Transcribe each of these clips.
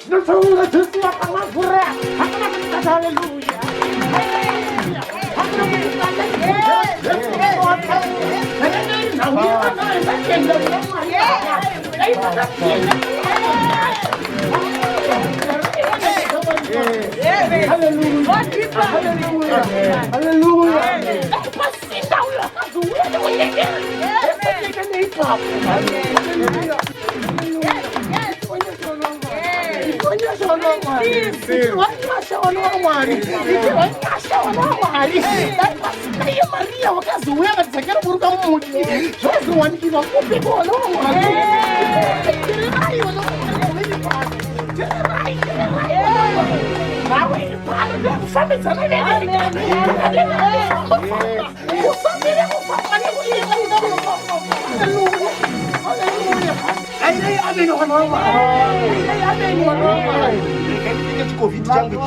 Tinotaura Jesu akamavhura. Hakuna kuti haleluya. Hakuna kuti Maria wakazuya vakadzakera muruka mumuti zvazowanikirwa kupika COVID changu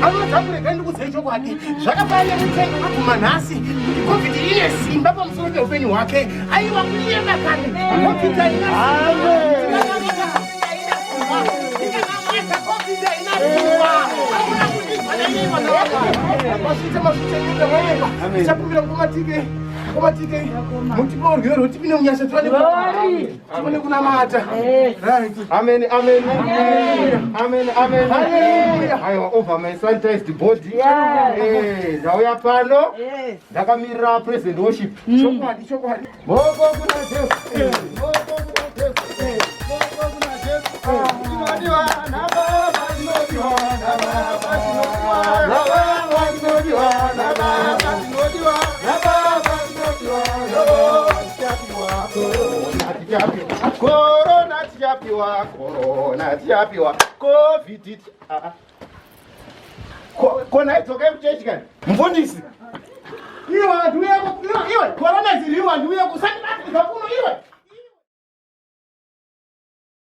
anotamburekai ndikudzai chokwadi zvakafanira kutsenga kumanhasi kuti COVID ine simba pamusoro peupenyu hwake aiwa kuyema kane COVID Komatike mutipo rwero tipine munyasha tuone kunamata. Amen, amen, amen, amen. Aiwa over my sanitized body. Ndauya pano ndakamirira present worship. Chokwadi. Boko kuna Jesu. Boko kuna Jesu. Boko kuna Jesu. Tinodiwa na baba, tinodiwa na baba, tinodiwa na baba, tinodiwa na baba, tinodiwa na baba. Corona tiapiwa COVID kona idzoka kuchechi kani mfundisi iwe corona ziriwa ndiuya kusa